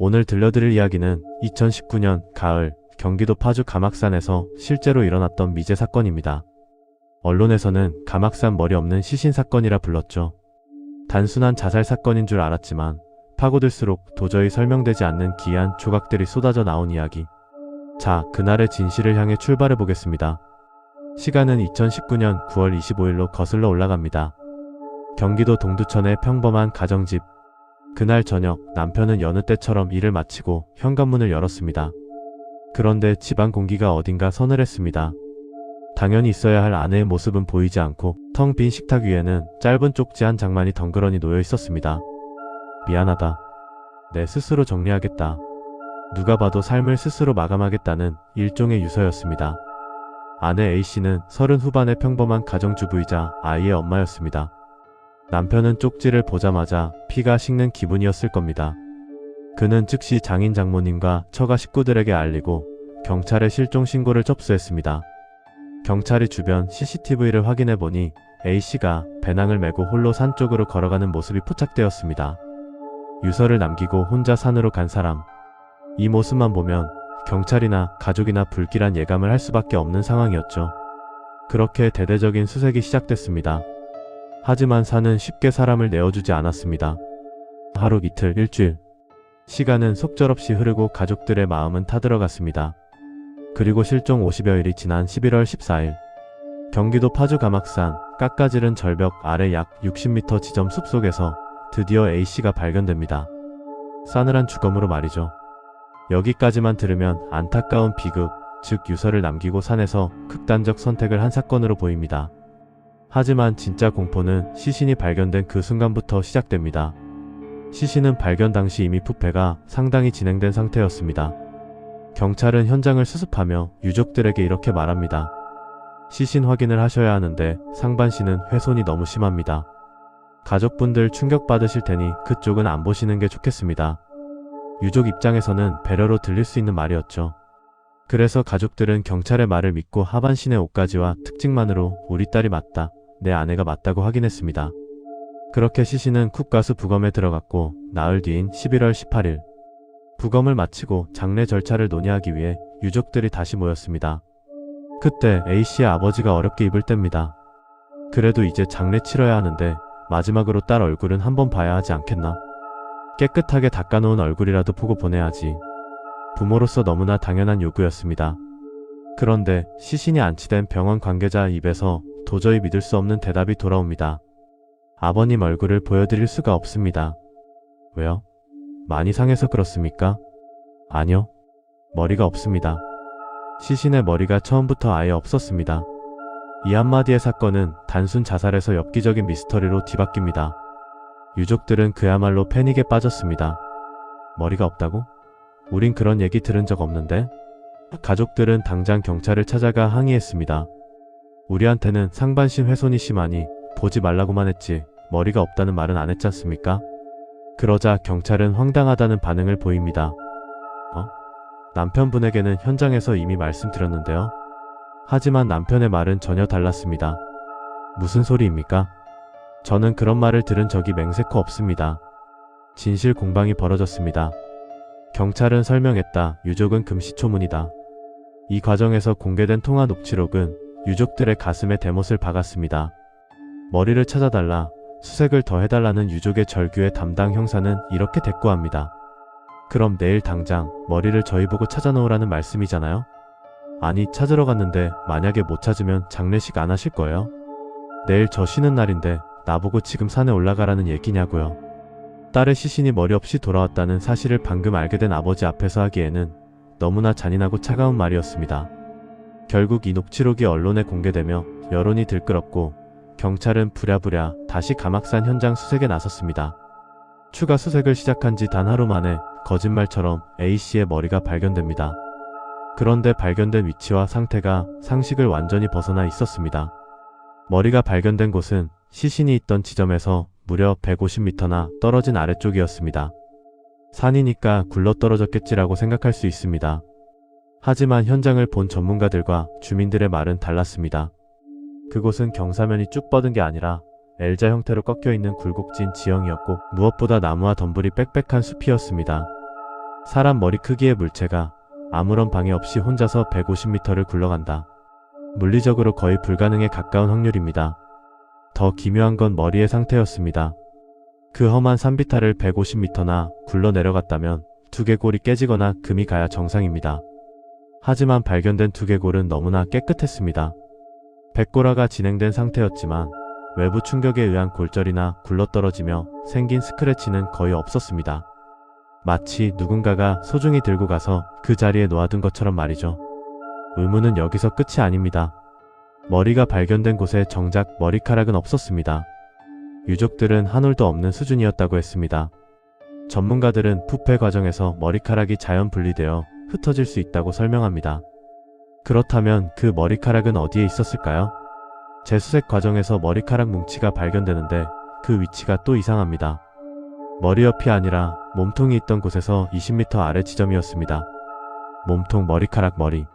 오늘 들려드릴 이야기는 2019년 가을 경기도 파주 감악산에서 실제로 일어났던 미제 사건입니다. 언론에서는 감악산 머리 없는 시신 사건이라 불렀죠. 단순한 자살 사건인 줄 알았지만 파고들수록 도저히 설명되지 않는 기이한 조각들이 쏟아져 나온 이야기. 자, 그날의 진실을 향해 출발해 보겠습니다. 시간은 2019년 9월 25일로 거슬러 올라갑니다. 경기도 동두천의 평범한 가정집. 그날 저녁 남편은 여느 때처럼 일을 마치고 현관문을 열었습니다. 그런데 집안 공기가 어딘가 서늘했습니다. 당연히 있어야 할 아내의 모습은 보이지 않고 텅 빈 식탁 위에는 짧은 쪽지 한 장만이 덩그러니 놓여 있었습니다. 미안하다. 내 스스로 정리하겠다. 누가 봐도 삶을 스스로 마감하겠다는 일종의 유서였습니다. 아내 A씨는 30 후반의 평범한 가정주부이자 아이의 엄마였습니다. 남편은 쪽지를 보자마자 피가 식는 기분이었을 겁니다. 그는 즉시 장인 장모님과 처가 식구들에게 알리고 경찰에 실종 신고를 접수했습니다. 경찰이 주변 CCTV를 확인해보니 A씨가 배낭을 메고 홀로 산 쪽으로 걸어가는 모습이 포착되었습니다. 유서를 남기고 혼자 산으로 간 사람. 이 모습만 보면 경찰이나 가족이나 불길한 예감을 할 수밖에 없는 상황이었죠. 그렇게 대대적인 수색이 시작됐습니다. 하지만 산은 쉽게 사람을 내어주지 않았습니다. 하루, 이틀, 일주일. 시간은 속절없이 흐르고 가족들의 마음은 타들어갔습니다. 그리고 실종 50여일이 지난 11월 14일. 경기도 파주 감악산 깎아지른 절벽 아래 약 60m 지점 숲속에서 드디어 A씨가 발견됩니다. 싸늘한 주검으로 말이죠. 여기까지만 들으면 안타까운 비극, 즉 유서를 남기고 산에서 극단적 선택을 한 사건으로 보입니다. 하지만 진짜 공포는 시신이 발견된 그 순간부터 시작됩니다. 시신은 발견 당시 이미 부패가 상당히 진행된 상태였습니다. 경찰은 현장을 수습하며 유족들에게 이렇게 말합니다. 시신 확인을 하셔야 하는데 상반신은 훼손이 너무 심합니다. 가족분들 충격받으실 테니 그쪽은 안 보시는 게 좋겠습니다. 유족 입장에서는 배려로 들릴 수 있는 말이었죠. 그래서 가족들은 경찰의 말을 믿고 하반신의 옷가지와 특징만으로 우리 딸이 맞다, 내 아내가 맞다고 확인했습니다. 그렇게 시신은 쿡가수 부검에 들어갔고 나흘 뒤인 11월 18일 부검을 마치고 장례 절차를 논의하기 위해 유족들이 다시 모였습니다. 그때 A씨의 아버지가 어렵게 입을 때입니다. 그래도 이제 장례 치러야 하는데 마지막으로 딸 얼굴은 한번 봐야 하지 않겠나? 깨끗하게 닦아놓은 얼굴이라도 보고 보내야지. 부모로서 너무나 당연한 요구였습니다. 그런데 시신이 안치된 병원 관계자 입에서 도저히 믿을 수 없는 대답이 돌아옵니다. 아버님 얼굴을 보여드릴 수가 없습니다. 왜요? 많이 상해서 그렇습니까? 아니요. 머리가 없습니다. 시신의 머리가 처음부터 아예 없었습니다. 이 한마디의 사건은 단순 자살에서 엽기적인 미스터리로 뒤바뀝니다. 유족들은 그야말로 패닉에 빠졌습니다. 머리가 없다고? 우린 그런 얘기 들은 적 없는데? 가족들은 당장 경찰을 찾아가 항의했습니다. 우리한테는 상반신 훼손이 심하니 보지 말라고만 했지 머리가 없다는 말은 안 했지 않습니까? 그러자 경찰은 황당하다는 반응을 보입니다. 남편분에게는 현장에서 이미 말씀드렸는데요. 하지만 남편의 말은 전혀 달랐습니다. 무슨 소리입니까? 저는 그런 말을 들은 적이 맹세코 없습니다. 진실 공방이 벌어졌습니다. 경찰은 설명했다. 유족은 금시초문이다. 이 과정에서 공개된 통화 녹취록은 유족들의 가슴에 대못을 박았습니다. 머리를 찾아달라, 수색을 더 해달라는 유족의 절규의 담당 형사는 이렇게 대꾸합니다. 그럼 내일 당장 머리를 저희 보고 찾아놓으라는 말씀이잖아요? 아니, 찾으러 갔는데 만약에 못 찾으면 장례식 안 하실 거예요? 내일 저 쉬는 날인데 나보고 지금 산에 올라가라는 얘기냐고요. 딸의 시신이 머리 없이 돌아왔다는 사실을 방금 알게 된 아버지 앞에서 하기에는 너무나 잔인하고 차가운 말이었습니다. 결국 이 녹취록이 언론에 공개되며 여론이 들끓었고 경찰은 부랴부랴 다시 감악산 현장 수색에 나섰습니다. 추가 수색을 시작한 지 단 하루 만에 거짓말처럼 A씨의 머리가 발견됩니다. 그런데 발견된 위치와 상태가 상식을 완전히 벗어나 있었습니다. 머리가 발견된 곳은 시신이 있던 지점에서 무려 150m나 떨어진 아래쪽이었습니다. 산이니까 굴러떨어졌겠지라고 생각할 수 있습니다. 하지만 현장을 본 전문가들과 주민들의 말은 달랐습니다. 그곳은 경사면이 쭉 뻗은 게 아니라 L자 형태로 꺾여있는 굴곡진 지형이었고 무엇보다 나무와 덤불이 빽빽한 숲이었습니다. 사람 머리 크기의 물체가 아무런 방해 없이 혼자서 150m를 굴러간다. 물리적으로 거의 불가능에 가까운 확률입니다. 더 기묘한 건 머리의 상태였습니다. 그 험한 산비탈을 150m나 굴러 내려갔다면 두개골이 깨지거나 금이 가야 정상입니다. 하지만 발견된 두개골은 너무나 깨끗했습니다. 백골화가 진행된 상태였지만 외부 충격에 의한 골절이나 굴러떨어지며 생긴 스크래치는 거의 없었습니다. 마치 누군가가 소중히 들고 가서 그 자리에 놓아둔 것처럼 말이죠. 의문은 여기서 끝이 아닙니다. 머리가 발견된 곳에 정작 머리카락은 없었습니다. 유족들은 한 올도 없는 수준이었다고 했습니다. 전문가들은 부패 과정에서 머리카락이 자연 분리되어 흩어질 수 있다고 설명합니다. 그렇다면 그 머리카락은 어디에 있었을까요? 재수색 과정에서 머리카락 뭉치가 발견되는데 그 위치가 또 이상합니다. 머리 옆이 아니라 몸통이 있던 곳에서 20m 아래 지점이었습니다. 몸통, 머리카락, 머리.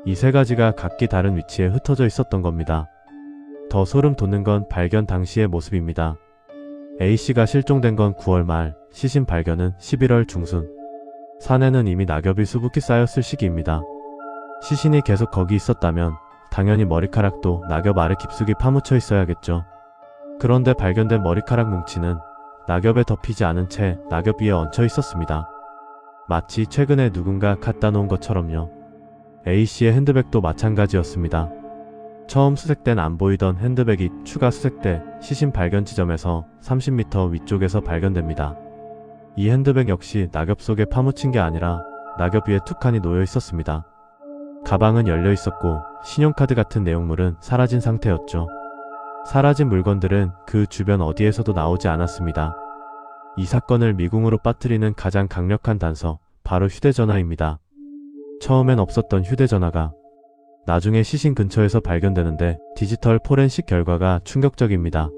이 세 가지가 각기 다른 위치에 흩어져 있었던 겁니다. 더 소름 돋는 건 발견 당시의 모습입니다. A씨가 실종된 건 9월 말, 시신 발견은 11월 중순. 산에는 이미 낙엽이 수북히 쌓였을 시기입니다. 시신이 계속 거기 있었다면 당연히 머리카락도 낙엽 아래 깊숙이 파묻혀 있어야겠죠. 그런데 발견된 머리카락 뭉치는 낙엽에 덮이지 않은 채 낙엽 위에 얹혀 있었습니다. 마치 최근에 누군가 갖다 놓은 것처럼요. A씨의 핸드백도 마찬가지였습니다. 처음 수색된 안 보이던 핸드백이 추가 수색돼 시신 발견 지점에서 30m 위쪽에서 발견됩니다. 이 핸드백 역시 낙엽 속에 파묻힌 게 아니라 낙엽 위에 툭하니 놓여 있었습니다. 가방은 열려 있었고 신용카드 같은 내용물은 사라진 상태였죠. 사라진 물건들은 그 주변 어디에서도 나오지 않았습니다. 이 사건을 미궁으로 빠뜨리는 가장 강력한 단서, 바로 휴대전화입니다. 처음엔 없었던 휴대전화가 나중에 시신 근처에서 발견되는데 디지털 포렌식 결과가 충격적입니다.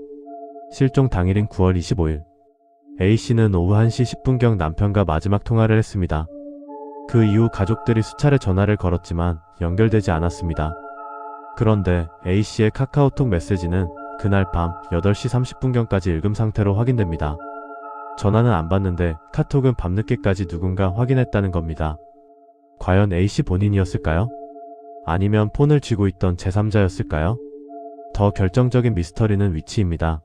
실종 당일인 9월 25일. A씨는 오후 1시 10분경 남편과 마지막 통화를 했습니다. 그 이후 가족들이 수차례 전화를 걸었지만 연결되지 않았습니다. 그런데 A씨의 카카오톡 메시지는 그날 밤 8시 30분경까지 읽음 상태로 확인됩니다. 전화는 안 받는데 카톡은 밤늦게까지 누군가 확인했다는 겁니다. 과연 A씨 본인이었을까요? 아니면 폰을 쥐고 있던 제3자였을까요? 더 결정적인 미스터리는 위치입니다.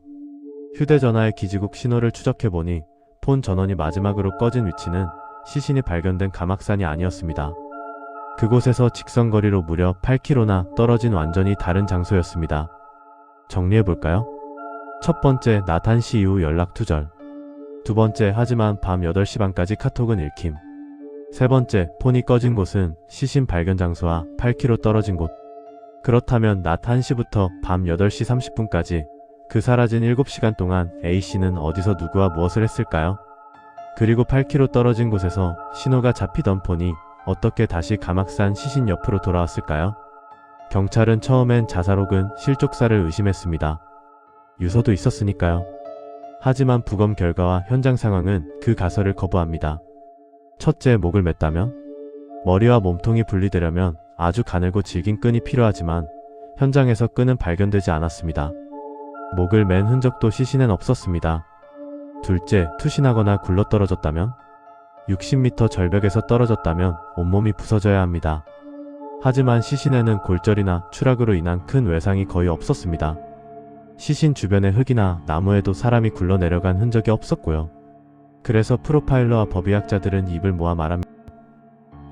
휴대전화의 기지국 신호를 추적해보니 폰 전원이 마지막으로 꺼진 위치는 시신이 발견된 가막산이 아니었습니다. 그곳에서 직선거리로 무려 8km나 떨어진 완전히 다른 장소였습니다. 정리해볼까요? 첫 번째, 낮 1시 이후 연락 투절. 두 번째, 하지만 밤 8시 반까지 카톡은 읽힘. 세 번째, 폰이 꺼진 곳은 시신 발견 장소와 8km 떨어진 곳. 그렇다면 낮 1시부터 밤 8시 30분까지 그 사라진 7시간 동안 A씨는 어디서 누구와 무엇을 했을까요? 그리고 8km 떨어진 곳에서 신호가 잡히던 폰이 어떻게 다시 가막산 시신 옆으로 돌아왔을까요? 경찰은 처음엔 자살 혹은 실족사를 의심했습니다. 유서도 있었으니까요. 하지만 부검 결과와 현장 상황은 그 가설을 거부합니다. 첫째, 목을 맸다면? 머리와 몸통이 분리되려면 아주 가늘고 질긴 끈이 필요하지만 현장에서 끈은 발견되지 않았습니다. 목을 맨 흔적도 시신엔 없었습니다. 둘째, 투신하거나 굴러떨어졌다면? 60m 절벽에서 떨어졌다면 온몸이 부서져야 합니다. 하지만 시신에는 골절이나 추락으로 인한 큰 외상이 거의 없었습니다. 시신 주변의 흙이나 나무에도 사람이 굴러내려간 흔적이 없었고요. 그래서 프로파일러와 법의학자들은 입을 모아 말합니다.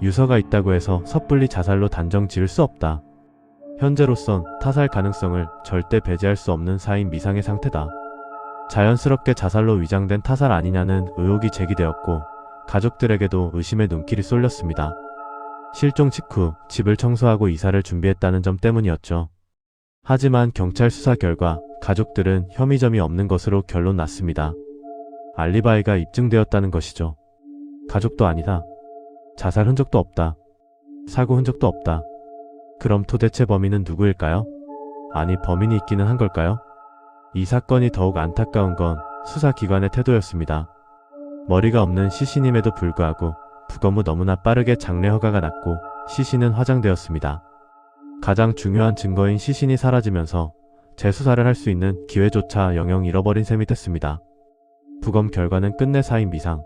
유서가 있다고 해서 섣불리 자살로 단정 지을 수 없다. 현재로선 타살 가능성을 절대 배제할 수 없는 사인 미상의 상태다. 자연스럽게 자살로 위장된 타살 아니냐는 의혹이 제기되었고 가족들에게도 의심의 눈길이 쏠렸습니다. 실종 직후 집을 청소하고 이사를 준비했다는 점 때문이었죠. 하지만 경찰 수사 결과 가족들은 혐의점이 없는 것으로 결론 났습니다. 알리바이가 입증되었다는 것이죠. 가족도 아니다. 자살 흔적도 없다. 사고 흔적도 없다. 그럼 도대체 범인은 누구일까요? 아니, 범인이 있기는 한 걸까요? 이 사건이 더욱 안타까운 건 수사기관의 태도였습니다. 머리가 없는 시신임에도 불구하고 부검 후 너무나 빠르게 장례 허가가 났고 시신은 화장되었습니다. 가장 중요한 증거인 시신이 사라지면서 재수사를 할 수 있는 기회조차 영영 잃어버린 셈이 됐습니다. 부검 결과는 끝내 사인 미상.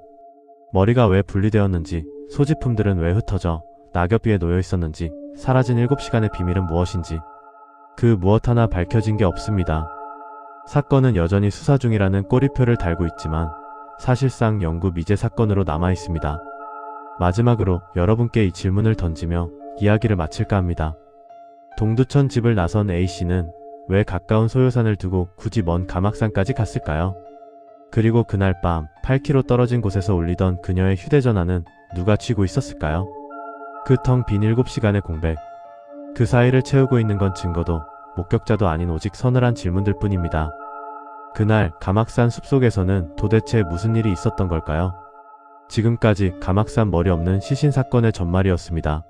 머리가 왜 분리되었는지, 소지품들은 왜 흩어져 낙엽 위에 놓여 있었는지, 사라진 7시간의 비밀은 무엇인지 그 무엇 하나 밝혀진 게 없습니다. 사건은 여전히 수사 중이라는 꼬리표를 달고 있지만 사실상 영구 미제 사건으로 남아 있습니다. 마지막으로 여러분께 이 질문을 던지며 이야기를 마칠까 합니다. 동두천 집을 나선 A씨는 왜 가까운 소요산을 두고 굳이 먼 가막산까지 갔을까요? 그리고 그날 밤 8km 떨어진 곳에서 울리던 그녀의 휴대전화는 누가 쥐고 있었을까요? 그 텅 빈 7시간의 공백. 그 사이를 채우고 있는 건 증거도 목격자도 아닌 오직 서늘한 질문들 뿐입니다. 그날 가막산 숲속에서는 도대체 무슨 일이 있었던 걸까요? 지금까지 가막산 머리 없는 시신 사건의 전말이었습니다.